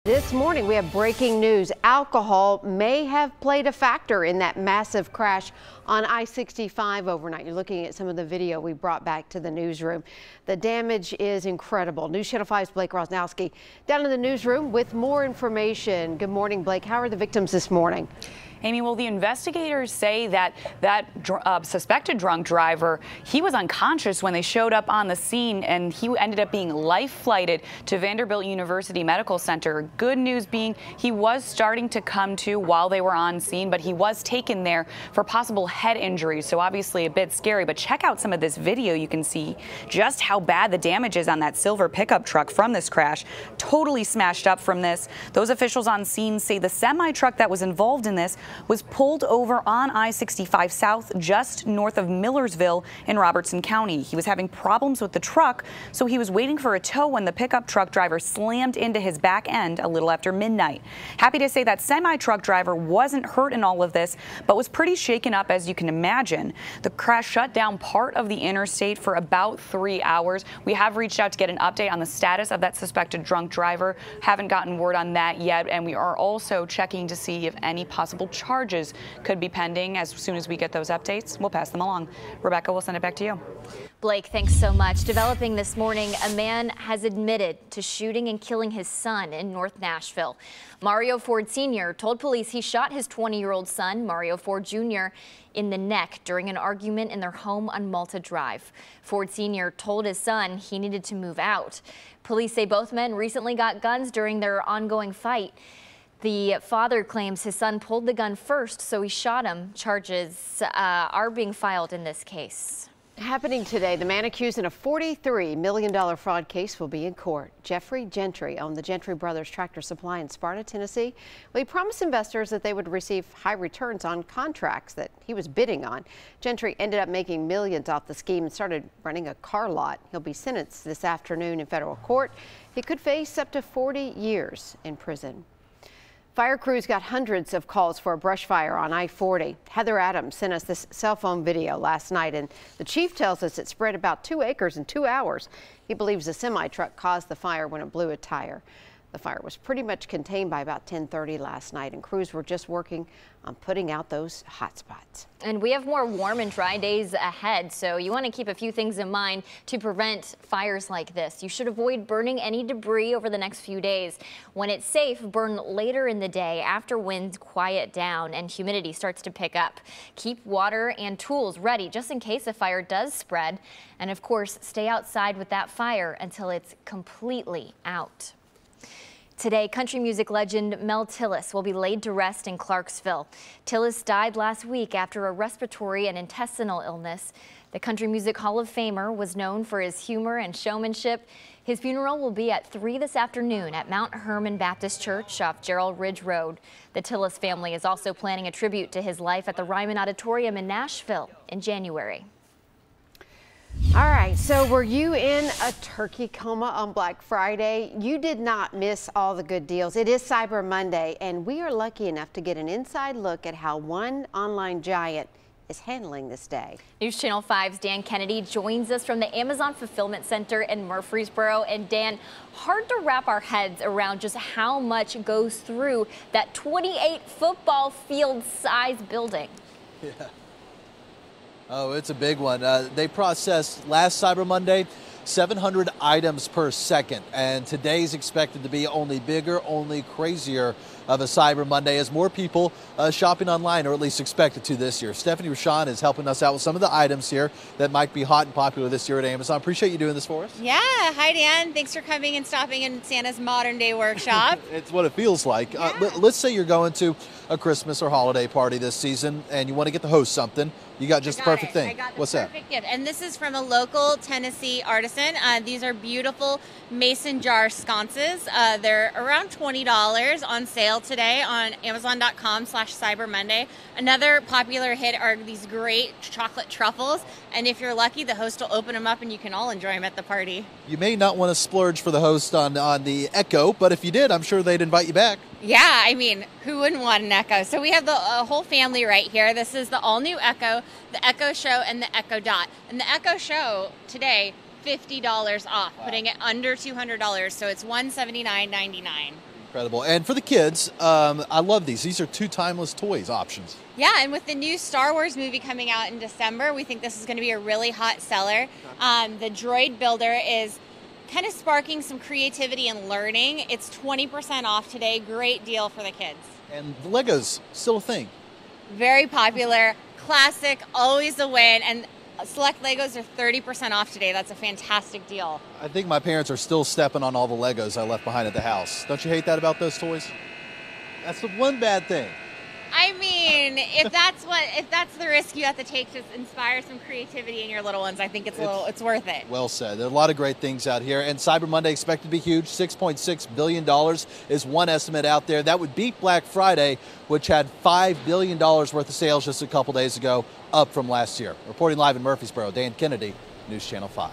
This morning, we have breaking news. Alcohol may have played a factor in that massive crash on I-65 overnight. You're looking at some of the video we brought back to the newsroom. The damage is incredible. News Channel 5's Blake Rosnowski down in the newsroom with more information. Good morning, Blake. How are the victims this morning? Amy, well, the investigators say that suspected drunk driver, he was unconscious when they showed up on the scene, and he ended up being life-flighted to Vanderbilt University Medical Center. Good news being he was starting to come to while they were on scene, but he was taken there for possible head injuries, so obviously a bit scary. But check out some of this video. You can see just how bad the damage is on that silver pickup truck from this crash. Totally smashed up from this. Those officials on scene say the semi-truck that was involved in this was pulled over on I-65 South just north of Millersville in Robertson County. He was having problems with the truck, so he was waiting for a tow when the pickup truck driver slammed into his back end a little after midnight. Happy to say that semi-truck driver wasn't hurt in all of this, but was pretty shaken up, as you can imagine. The crash shut down part of the interstate for about 3 hours. We have reached out to get an update on the status of that suspected drunk driver. Haven't gotten word on that yet, and we are also checking to see if any possible charges could be pending. As soon as we get those updates, we'll pass them along. Rebecca, we'll send it back to you. Blake, thanks so much. Developing this morning, a man has admitted to shooting and killing his son in North Nashville. Mario Ford Sr. told police he shot his 20-year-old son, Mario Ford Jr., in the neck during an argument in their home on Malta Drive. Ford Sr. told his son he needed to move out. Police say both men recently got guns during their ongoing fight. The father claims his son pulled the gun first, so he shot him. Charges are being filed in this case. Happening today, the man accused in a $43 million fraud case will be in court. Jeffrey Gentry owned the Gentry Brothers Tractor Supply in Sparta, Tennessee. Well, he promised investors that they would receive high returns on contracts that he was bidding on. Gentry ended up making millions off the scheme and started running a car lot. He'll be sentenced this afternoon in federal court. He could face up to 40 years in prison. Fire crews got hundreds of calls for a brush fire on I-40. Heather Adams sent us this cell phone video last night, and the chief tells us it spread about 2 acres in 2 hours. He believes a semi-truck caused the fire when it blew a tire. The fire was pretty much contained by about 10:30 last night, and crews were just working on putting out those hot spots. And we have more warm and dry days ahead, so you want to keep a few things in mind to prevent fires like this. You should avoid burning any debris over the next few days. When it's safe, burn later in the day after winds quiet down and humidity starts to pick up. Keep water and tools ready just in case a fire does spread. And of course, stay outside with that fire until it's completely out. Today, country music legend Mel Tillis will be laid to rest in Clarksville. Tillis died last week after a respiratory and intestinal illness. The Country Music Hall of Famer was known for his humor and showmanship. His funeral will be at 3 this afternoon at Mount Hermon Baptist Church off Gerald Ridge Road. The Tillis family is also planning a tribute to his life at the Ryman Auditorium in Nashville in January. All right, so were you in a turkey coma on Black Friday? You did not miss all the good deals. It is Cyber Monday, and we are lucky enough to get an inside look at how one online giant is handling this day. News Channel 5's Dan Kennedy joins us from the Amazon Fulfillment Center in Murfreesboro. And Dan, hard to wrap our heads around just how much goes through that 28 football field size building. Yeah. Oh, it's a big one. They processed last Cyber Monday 700 items per second, and today's expected to be only bigger, only crazier of a Cyber Monday as more people shopping online, or at least expected to this year. Stephanie Rashawn is helping us out with some of the items here that might be hot and popular this year at Amazon. Appreciate you doing this for us. Yeah, hi Dan. Thanks for coming and stopping in Santa's Modern Day Workshop. It's what it feels like. Yeah. Let's say you're going to a Christmas or holiday party this season and you want to get the host something. You got just the perfect thing. I got the What's perfect gift. And this is from a local Tennessee artisan. These are beautiful mason jar sconces. They're around $20 on sale today on Amazon.com/Cyber Monday. Another popular hit are these great chocolate truffles. And if you're lucky, the host will open them up and you can all enjoy them at the party. You may not want to splurge for the host on the Echo, but if you did, I'm sure they'd invite you back. Yeah, I mean, who wouldn't want an Echo? So we have the whole family right here. This is the all-new Echo, the Echo Show, and the Echo Dot. And the Echo Show today, $50 off, putting it under $200. So it's $179.99. Incredible. And for the kids, I love these. These are 2 timeless toys options. Yeah, and with the new Star Wars movie coming out in December, we think this is going to be a really hot seller. The Droid Builder is kind of sparking some creativity and learning. It's 20% off today. Great deal for the kids. And the Legos, still a thing. Very popular, classic, always a win. And select Legos are 30% off today. That's a fantastic deal. I think my parents are still stepping on all the Legos I left behind at the house. Don't you hate that about those toys? That's the one bad thing. I mean, if that's the risk you have to take to inspire some creativity in your little ones, I think it's worth it. Well said. There are a lot of great things out here, and Cyber Monday expected to be huge. $6.6 billion is one estimate out there. That would beat Black Friday, which had $5 billion worth of sales just a couple days ago, up from last year. Reporting live in Murfreesboro, Dan Kennedy, News Channel 5.